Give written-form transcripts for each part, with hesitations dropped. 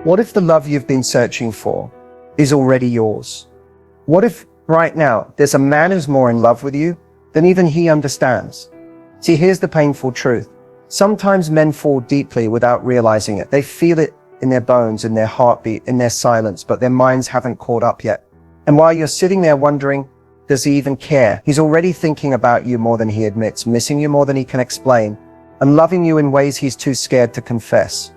What if the love you've been searching for is already yours? What if right now there's a man who's more in love with you than even he understands? See, here's the painful truth. Sometimes men fall deeply without realizing it. They feel it in their bones, in their heartbeat, in their silence, but their minds haven't caught up yet. And while you're sitting there wondering, does he even care? He's already thinking about you more than he admits, missing you more than he can explain, and loving you in ways he's too scared to confess.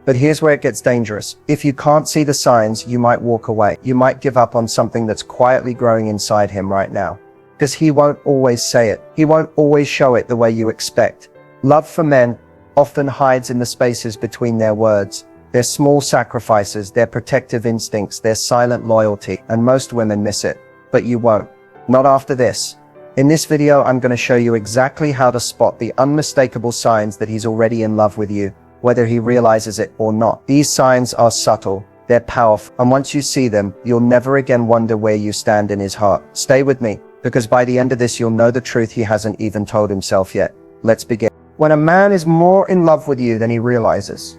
But here's where it gets dangerous. If you can't see the signs, you might walk away. You might give up on something that's quietly growing inside him right now. Because he won't always say it. He won't always show it the way you expect. Love for men often hides in the spaces between their words, their small sacrifices, their protective instincts, their silent loyalty, and most women miss it. But you won't. Not after this. In this video, I'm going to show you exactly how to spot the unmistakable signs that he's already in love with you, whether he realizes it or not. These signs are subtle, they're powerful, and once you see them, you'll never again wonder where you stand in his heart. Stay with me, because by the end of this, you'll know the truth he hasn't even told himself yet. Let's begin. When a man is more in love with you than he realizes,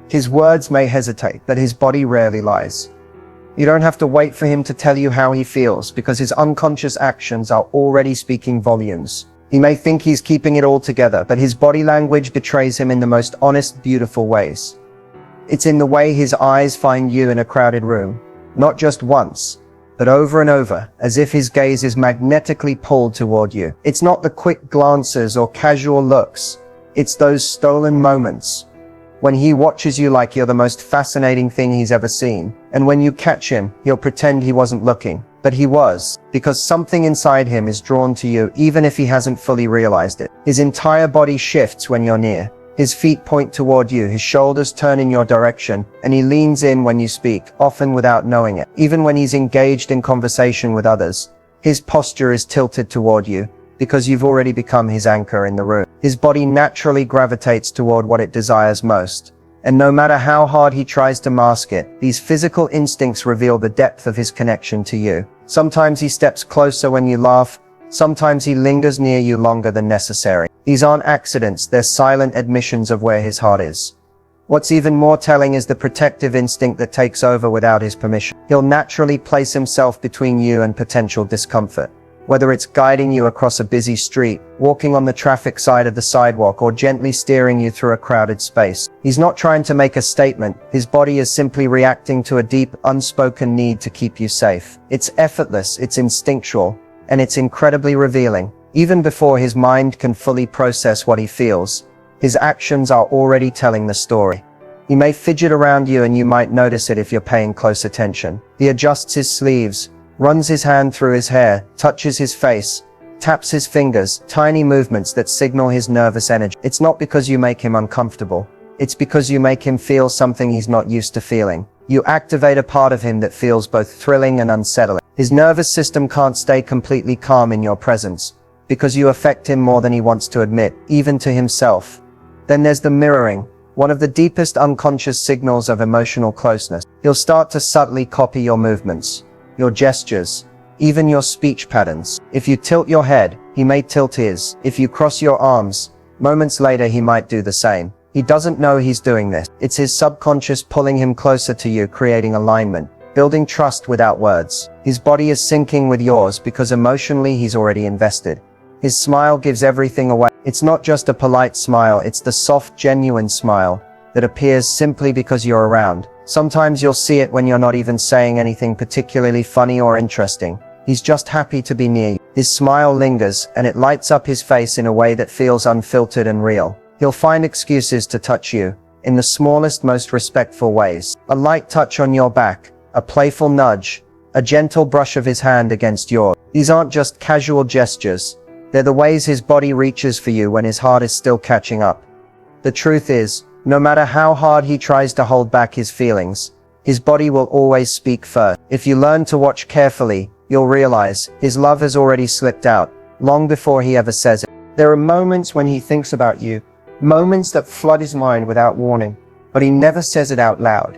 his words may hesitate, but his body rarely lies. You don't have to wait for him to tell you how he feels, because his unconscious actions are already speaking volumes. He may think he's keeping it all together, but his body language betrays him in the most honest, beautiful ways. It's in the way his eyes find you in a crowded room, not just once, but over and over, as if his gaze is magnetically pulled toward you. It's not the quick glances or casual looks. It's those stolen moments when he watches you like you're the most fascinating thing he's ever seen. And when you catch him, he'll pretend he wasn't looking. But he was, because something inside him is drawn to you even if he hasn't fully realized it. His entire body shifts when you're near. His feet point toward you, his shoulders turn in your direction, and he leans in when you speak, often without knowing it. Even when he's engaged in conversation with others, his posture is tilted toward you, because you've already become his anchor in the room. His body naturally gravitates toward what it desires most. And no matter how hard he tries to mask it, these physical instincts reveal the depth of his connection to you. Sometimes he steps closer when you laugh. Sometimes he lingers near you longer than necessary. These aren't accidents, they're silent admissions of where his heart is. What's even more telling is the protective instinct that takes over without his permission. He'll naturally place himself between you and potential discomfort. Whether it's guiding you across a busy street, walking on the traffic side of the sidewalk, or gently steering you through a crowded space. He's not trying to make a statement. His body is simply reacting to a deep, unspoken need to keep you safe. It's effortless, it's instinctual, and it's incredibly revealing. Even before his mind can fully process what he feels, his actions are already telling the story. He may fidget around you and you might notice it if you're paying close attention. He adjusts his sleeves, runs his hand through his hair, touches his face, taps his fingers, tiny movements that signal his nervous energy. It's not because you make him uncomfortable. It's because you make him feel something he's not used to feeling. You activate a part of him that feels both thrilling and unsettling. His nervous system can't stay completely calm in your presence, because you affect him more than he wants to admit, even to himself. Then there's the mirroring, one of the deepest unconscious signals of emotional closeness. He'll start to subtly copy your movements, your gestures, even your speech patterns. If you tilt your head, he may tilt his. If you cross your arms, moments later he might do the same. He doesn't know he's doing this. It's his subconscious pulling him closer to you, creating alignment, building trust without words. His body is syncing with yours because emotionally he's already invested. His smile gives everything away. It's not just a polite smile, it's the soft, genuine smile that appears simply because you're around. Sometimes you'll see it when you're not even saying anything particularly funny or interesting. He's just happy to be near you. His smile lingers, and it lights up his face in a way that feels unfiltered and real. He'll find excuses to touch you, in the smallest, most respectful ways. A light touch on your back, a playful nudge, a gentle brush of his hand against yours. These aren't just casual gestures. They're the ways his body reaches for you when his heart is still catching up. The truth is, no matter how hard he tries to hold back his feelings, his body will always speak first. If you learn to watch carefully, you'll realize his love has already slipped out, long before he ever says it. There are moments when he thinks about you, moments that flood his mind without warning, but he never says it out loud.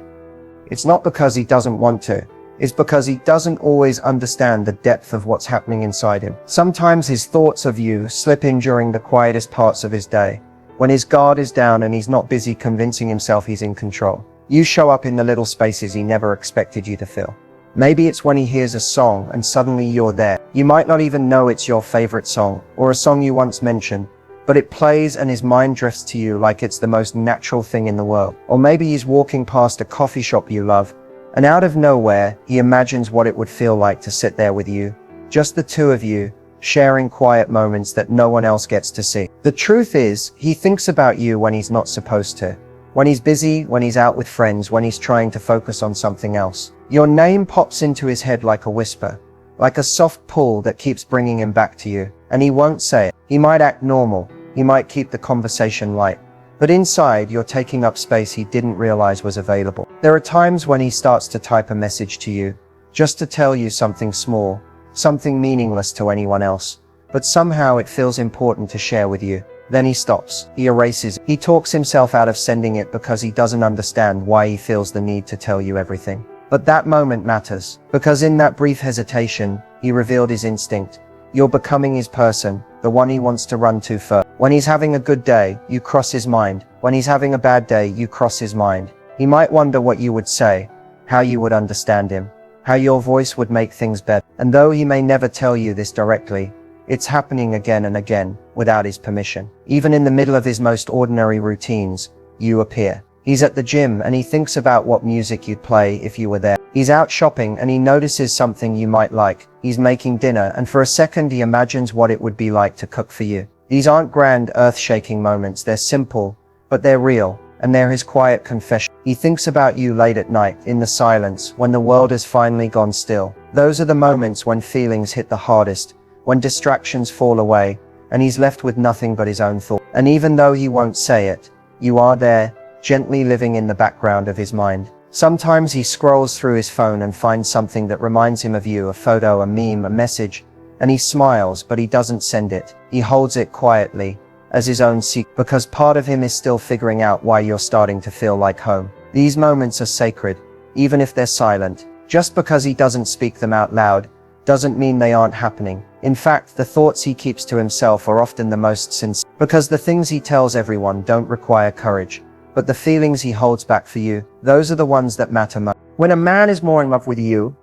It's not because he doesn't want to. It's because he doesn't always understand the depth of what's happening inside him. Sometimes his thoughts of you slip in during the quietest parts of his day, when his guard is down and he's not busy convincing himself he's in control. You show up in the little spaces he never expected you to fill. Maybe it's when he hears a song and suddenly you're there. You might not even know it's your favorite song or a song you once mentioned, but it plays and his mind drifts to you like it's the most natural thing in the world. Or maybe he's walking past a coffee shop you love, and out of nowhere, he imagines what it would feel like to sit there with you, just the two of you, sharing quiet moments that no one else gets to see. The truth is, he thinks about you when he's not supposed to. When he's busy, when he's out with friends, when he's trying to focus on something else. Your name pops into his head like a whisper, like a soft pull that keeps bringing him back to you. And he won't say it. He might act normal. He might keep the conversation light. But inside, you're taking up space he didn't realize was available. There are times when he starts to type a message to you, just to tell you something small, something meaningless to anyone else. But somehow it feels important to share with you. Then he stops. He erases. He talks himself out of sending it because he doesn't understand why he feels the need to tell you everything. But that moment matters, because in that brief hesitation, he revealed his instinct. You're becoming his person, the one he wants to run to first. When he's having a good day, you cross his mind. When he's having a bad day, you cross his mind. He might wonder what you would say, how you would understand him, how your voice would make things better. And though he may never tell you this directly, it's happening again and again, without his permission. Even in the middle of his most ordinary routines, you appear. He's at the gym and he thinks about what music you'd play if you were there. He's out shopping and he notices something you might like. He's making dinner and for a second he imagines what it would be like to cook for you. These aren't grand, earth-shaking moments. They're simple, but they're real. And they're his quiet confession. He thinks about you late at night, in the silence, when the world has finally gone still. Those are the moments when feelings hit the hardest, when distractions fall away, and he's left with nothing but his own thoughts. And even though he won't say it, you are there, gently living in the background of his mind. Sometimes he scrolls through his phone and finds something that reminds him of you, a photo, a meme, a message, and he smiles, but he doesn't send it. He holds it quietly, as his own secret, because part of him is still figuring out why you're starting to feel like home. These moments are sacred, even if they're silent. Just because he doesn't speak them out loud, doesn't mean they aren't happening. In fact, the thoughts he keeps to himself are often the most sincere, because the things he tells everyone don't require courage. But the feelings he holds back for you, those are the ones that matter most. When a man is more in love with you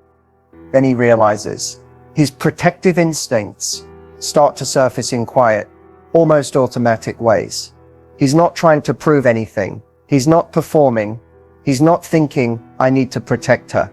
than he realizes, his protective instincts start to surface in quiet, almost automatic ways. He's not trying to prove anything. He's not performing. He's not thinking, I need to protect her.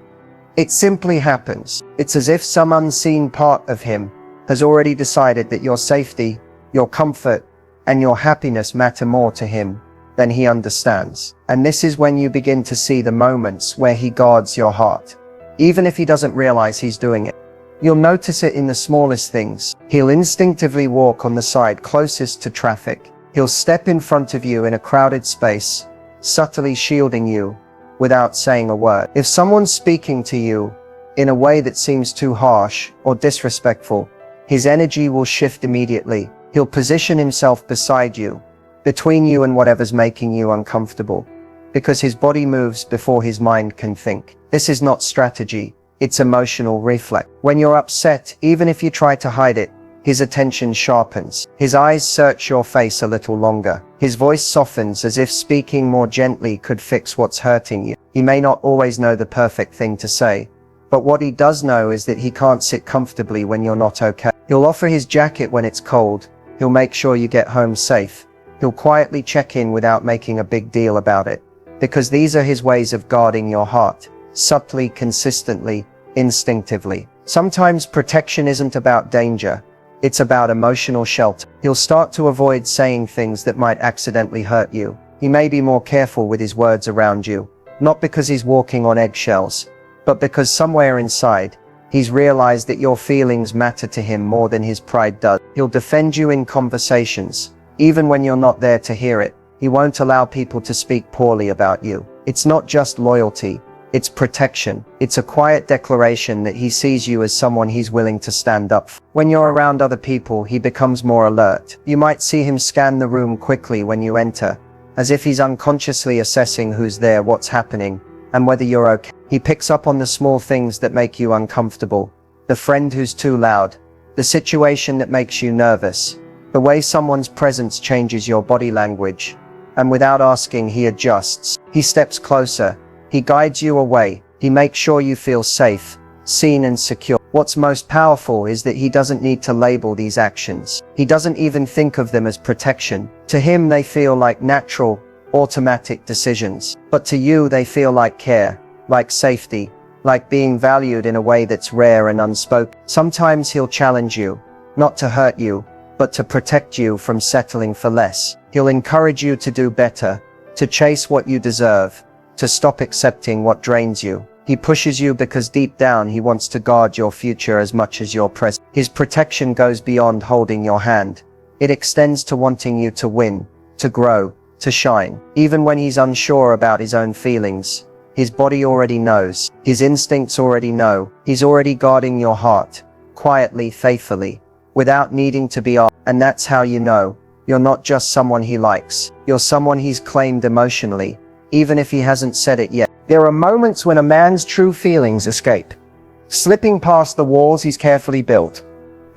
It simply happens. It's as if some unseen part of him has already decided that your safety, your comfort, and your happiness matter more to him than he understands. And this is when you begin to see the moments where he guards your heart, even if he doesn't realize he's doing it. You'll notice it in the smallest things. He'll instinctively walk on the side closest to traffic. He'll step in front of you in a crowded space, subtly shielding you without saying a word. If someone's speaking to you in a way that seems too harsh or disrespectful, his energy will shift immediately. He'll position himself beside you, between you and whatever's making you uncomfortable, because his body moves before his mind can think. This is not strategy, it's emotional reflex. When you're upset, even if you try to hide it, his attention sharpens. His eyes search your face a little longer. His voice softens as if speaking more gently could fix what's hurting you. He may not always know the perfect thing to say, but what he does know is that he can't sit comfortably when you're not okay. He'll offer his jacket when it's cold. He'll make sure you get home safe. He'll quietly check in without making a big deal about it, because these are his ways of guarding your heart, subtly, consistently, instinctively. Sometimes protection isn't about danger, it's about emotional shelter. He'll start to avoid saying things that might accidentally hurt you. He may be more careful with his words around you, not because he's walking on eggshells, but because somewhere inside, he's realized that your feelings matter to him more than his pride does. He'll defend you in conversations, even when you're not there to hear it. He won't allow people to speak poorly about you. It's not just loyalty, it's protection. It's a quiet declaration that he sees you as someone he's willing to stand up for. When you're around other people, he becomes more alert. You might see him scan the room quickly when you enter, as if he's unconsciously assessing who's there, what's happening, and whether you're okay. He picks up on the small things that make you uncomfortable. The friend who's too loud, the situation that makes you nervous, the way someone's presence changes your body language. And without asking, he adjusts. He steps closer, He guides you away. He makes sure you feel safe, seen and secure. What's most powerful is that he doesn't need to label these actions. He doesn't even think of them as protection. To him, they feel like natural, automatic decisions. But to you, they feel like care, like safety, like being valued in a way that's rare and unspoken. Sometimes he'll challenge you, not to hurt you, but to protect you from settling for less. He'll encourage you to do better, to chase what you deserve, to stop accepting what drains you. He pushes you because deep down he wants to guard your future as much as your present. His protection goes beyond holding your hand. It extends to wanting you to win, to grow, to shine. Even when he's unsure about his own feelings, his body already knows. His instincts already know. He's already guarding your heart, quietly, faithfully, without needing to be asked. And that's how you know you're not just someone he likes. You're someone he's claimed emotionally, even if he hasn't said it yet. There are moments when a man's true feelings escape, slipping past the walls he's carefully built,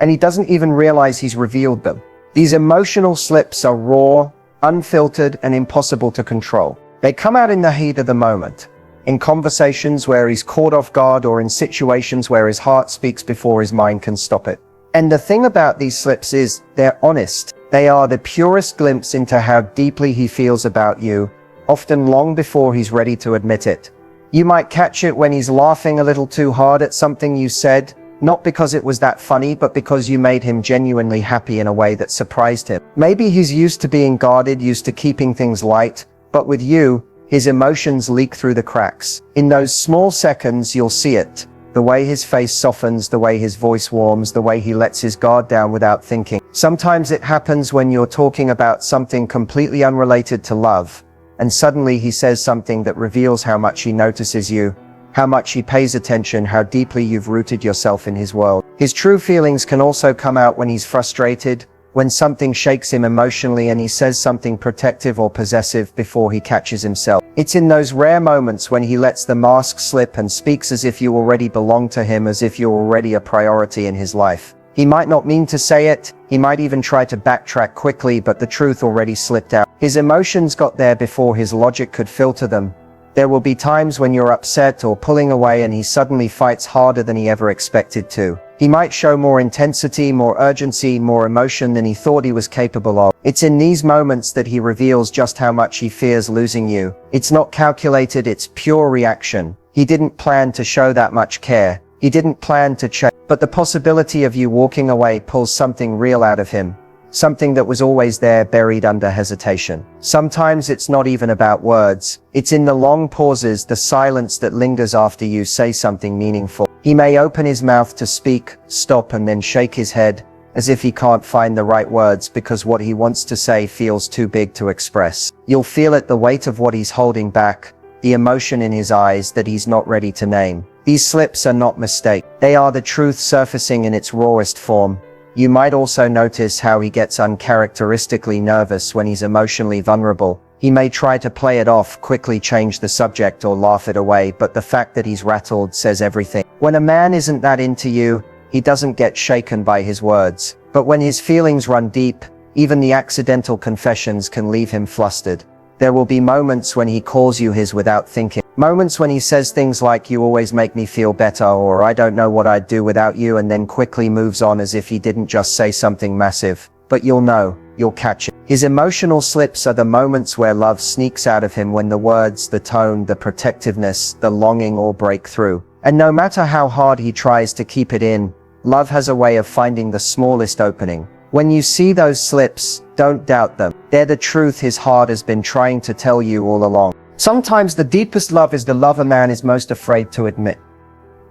and he doesn't even realize he's revealed them. These emotional slips are raw, unfiltered, and impossible to control. They come out in the heat of the moment, in conversations where he's caught off guard or in situations where his heart speaks before his mind can stop it. And the thing about these slips is they're honest. They are the purest glimpse into how deeply he feels about you, often long before he's ready to admit it. You might catch it when he's laughing a little too hard at something you said, not because it was that funny, but because you made him genuinely happy in a way that surprised him. Maybe he's used to being guarded, used to keeping things light, but with you, his emotions leak through the cracks. In those small seconds, you'll see it. The way his face softens, the way his voice warms, the way he lets his guard down without thinking. Sometimes it happens when you're talking about something completely unrelated to love, and suddenly he says something that reveals how much he notices you, how much he pays attention, how deeply you've rooted yourself in his world. His true feelings can also come out when he's frustrated, when something shakes him emotionally and he says something protective or possessive before he catches himself. It's in those rare moments when he lets the mask slip and speaks as if you already belong to him, as if you're already a priority in his life. He might not mean to say it, he might even try to backtrack quickly, but the truth already slipped out. His emotions got there before his logic could filter them. There will be times when you're upset or pulling away and he suddenly fights harder than he ever expected to. He might show more intensity, more urgency, more emotion than he thought he was capable of. It's in these moments that he reveals just how much he fears losing you. It's not calculated, it's pure reaction. He didn't plan to show that much care. He didn't plan to change. But the possibility of you walking away pulls something real out of him. Something that was always there, buried under hesitation. Sometimes it's not even about words. It's in the long pauses, the silence that lingers after you say something meaningful. He may open his mouth to speak, stop, and then shake his head, as if he can't find the right words because what he wants to say feels too big to express. You'll feel it, the weight of what he's holding back, the emotion in his eyes that he's not ready to name. These slips are not mistakes. They are the truth surfacing in its rawest form. You might also notice how he gets uncharacteristically nervous when he's emotionally vulnerable. He may try to play it off, quickly change the subject or laugh it away, but the fact that he's rattled says everything. When a man isn't that into you, he doesn't get shaken by his words. But when his feelings run deep, even the accidental confessions can leave him flustered. There will be moments when he calls you his without thinking. Moments when he says things like, "You always make me feel better," or "I don't know what I'd do without you," and then quickly moves on as if he didn't just say something massive. But you'll know, you'll catch it. His emotional slips are the moments where love sneaks out of him, when the words, the tone, the protectiveness, the longing all break through. And no matter how hard he tries to keep it in, love has a way of finding the smallest opening. When you see those slips, don't doubt them. They're the truth his heart has been trying to tell you all along. Sometimes the deepest love is the love a man is most afraid to admit.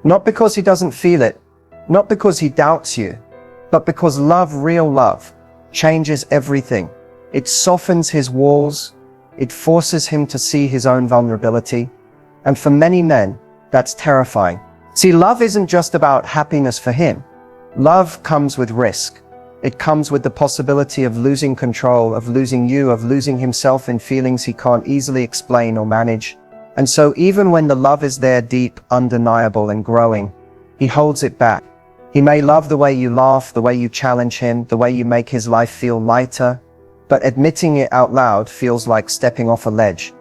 Not because he doesn't feel it, not because he doubts you, but because love, real love, changes everything. It softens his walls, it forces him to see his own vulnerability, and for many men, that's terrifying. See, love isn't just about happiness for him. Love comes with risk. It comes with the possibility of losing control, of losing you, of losing himself in feelings he can't easily explain or manage. And so even when the love is there, deep, undeniable, and growing, he holds it back. He may love the way you laugh, the way you challenge him, the way you make his life feel lighter, but admitting it out loud feels like stepping off a ledge.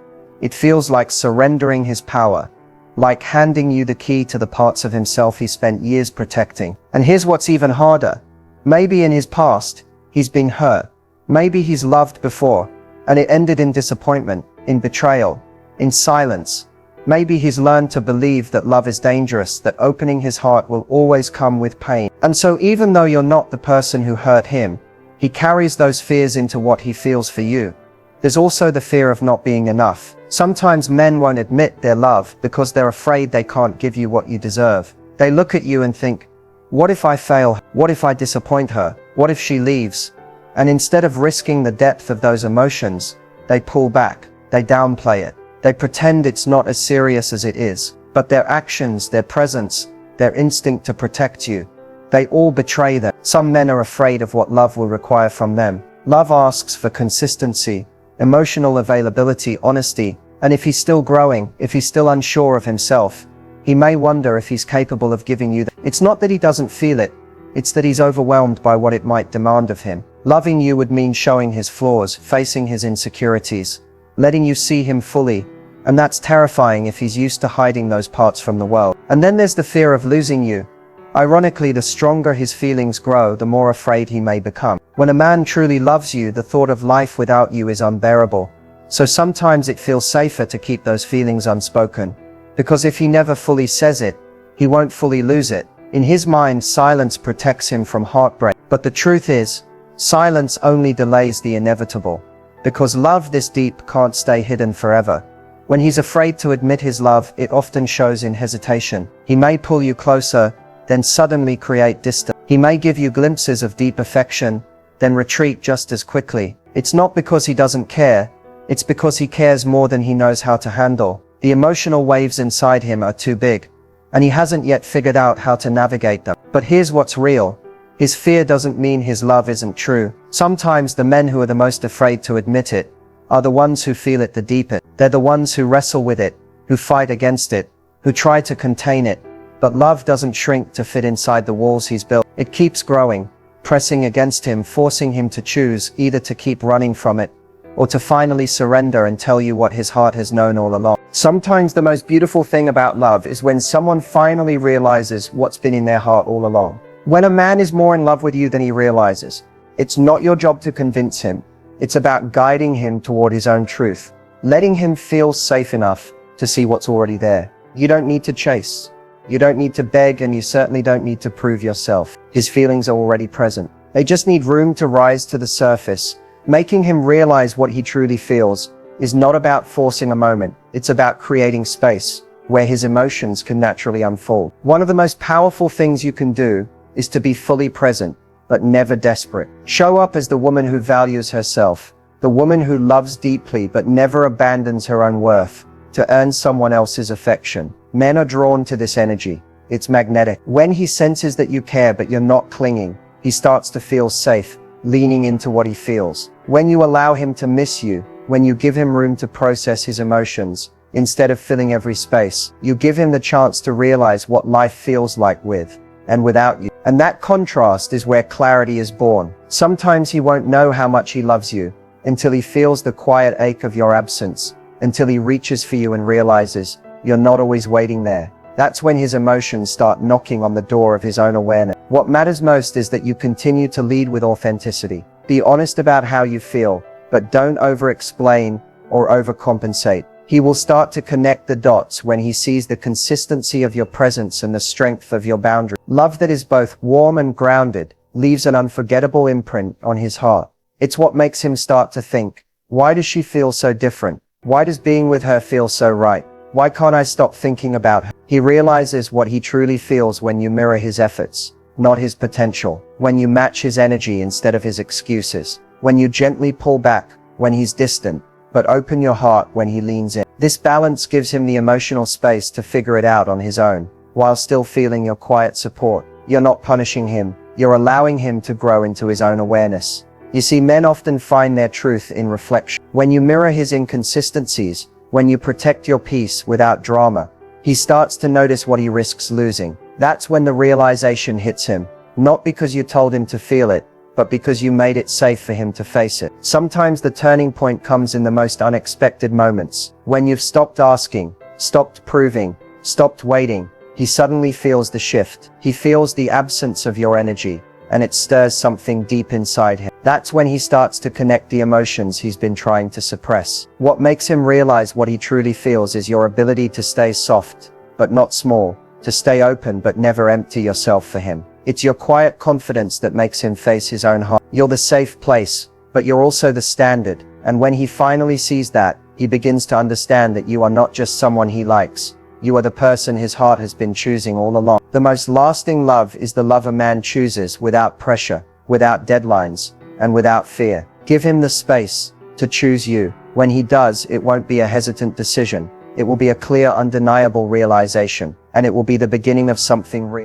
It feels like surrendering his power, like handing you the key to the parts of himself he spent years protecting. And here's what's even harder. Maybe in his past, he's been hurt. Maybe he's loved before, and it ended in disappointment, in betrayal, in silence. Maybe he's learned to believe that love is dangerous, that opening his heart will always come with pain. And so even though you're not the person who hurt him, he carries those fears into what he feels for you. There's also the fear of not being enough. Sometimes men won't admit their love because they're afraid they can't give you what you deserve. They look at you and think, what if I fail? What if I disappoint her? What if she leaves? And instead of risking the depth of those emotions, they pull back, they downplay it. They pretend it's not as serious as it is. But their actions, their presence, their instinct to protect you, they all betray them. Some men are afraid of what love will require from them. Love asks for consistency, emotional availability, honesty, and if he's still growing, if he's still unsure of himself, he may wonder if he's capable of giving you that. It's not that he doesn't feel it, it's that he's overwhelmed by what it might demand of him. Loving you would mean showing his flaws, facing his insecurities, letting you see him fully, and that's terrifying if he's used to hiding those parts from the world. And then there's the fear of losing you. Ironically, the stronger his feelings grow, the more afraid he may become. When a man truly loves you, the thought of life without you is unbearable. So sometimes it feels safer to keep those feelings unspoken. Because if he never fully says it, he won't fully lose it. In his mind, silence protects him from heartbreak. But the truth is, silence only delays the inevitable. Because love this deep can't stay hidden forever. When he's afraid to admit his love, it often shows in hesitation. He may pull you closer, then suddenly create distance. He may give you glimpses of deep affection, then retreat just as quickly. It's not because he doesn't care, it's because he cares more than he knows how to handle. The emotional waves inside him are too big, and he hasn't yet figured out how to navigate them. But here's what's real. His fear doesn't mean his love isn't true. Sometimes the men who are the most afraid to admit it are the ones who feel it the deepest. They're the ones who wrestle with it, who fight against it, who try to contain it. But love doesn't shrink to fit inside the walls he's built. It keeps growing, pressing against him, forcing him to choose either to keep running from it or to finally surrender and tell you what his heart has known all along. Sometimes the most beautiful thing about love is when someone finally realizes what's been in their heart all along. When a man is more in love with you than he realizes, it's not your job to convince him. It's about guiding him toward his own truth, letting him feel safe enough to see what's already there. You don't need to chase. You don't need to beg, and you certainly don't need to prove yourself. His feelings are already present. They just need room to rise to the surface. Making him realize what he truly feels is not about forcing a moment. It's about creating space where his emotions can naturally unfold. One of the most powerful things you can do is to be fully present, but never desperate. Show up as the woman who values herself, the woman who loves deeply but never abandons her own worth to earn someone else's affection. Men are drawn to this energy. It's magnetic. When he senses that you care but you're not clinging, he starts to feel safe, leaning into what he feels. When you allow him to miss you, when you give him room to process his emotions, instead of filling every space, you give him the chance to realize what life feels like with and without you. And that contrast is where clarity is born. Sometimes he won't know how much he loves you until he feels the quiet ache of your absence, until he reaches for you and realizes you're not always waiting there. That's when his emotions start knocking on the door of his own awareness. What matters most is that you continue to lead with authenticity. Be honest about how you feel, but don't over-explain or overcompensate. He will start to connect the dots when he sees the consistency of your presence and the strength of your boundary. Love that is both warm and grounded leaves an unforgettable imprint on his heart. It's what makes him start to think, why does she feel so different? Why does being with her feel so right? Why can't I stop thinking about her? He realizes what he truly feels when you mirror his efforts, not his potential. When you match his energy instead of his excuses. When you gently pull back when he's distant, but open your heart when he leans in. This balance gives him the emotional space to figure it out on his own, while still feeling your quiet support. You're not punishing him, you're allowing him to grow into his own awareness. You see, men often find their truth in reflection. When you mirror his inconsistencies, when you protect your peace without drama, he starts to notice what he risks losing. That's when the realization hits him, not because you told him to feel it, but because you made it safe for him to face it. Sometimes the turning point comes in the most unexpected moments. When you've stopped asking, stopped proving, stopped waiting, he suddenly feels the shift. He feels the absence of your energy, and it stirs something deep inside him. That's when he starts to connect the emotions he's been trying to suppress. What makes him realize what he truly feels is your ability to stay soft, but not small, to stay open but never empty yourself for him. It's your quiet confidence that makes him face his own heart. You're the safe place, but you're also the standard, and when he finally sees that, he begins to understand that you are not just someone he likes. You are the person his heart has been choosing all along. The most lasting love is the love a man chooses without pressure, without deadlines, and without fear. Give him the space to choose you. When he does, it won't be a hesitant decision. It will be a clear, undeniable realization, and it will be the beginning of something real.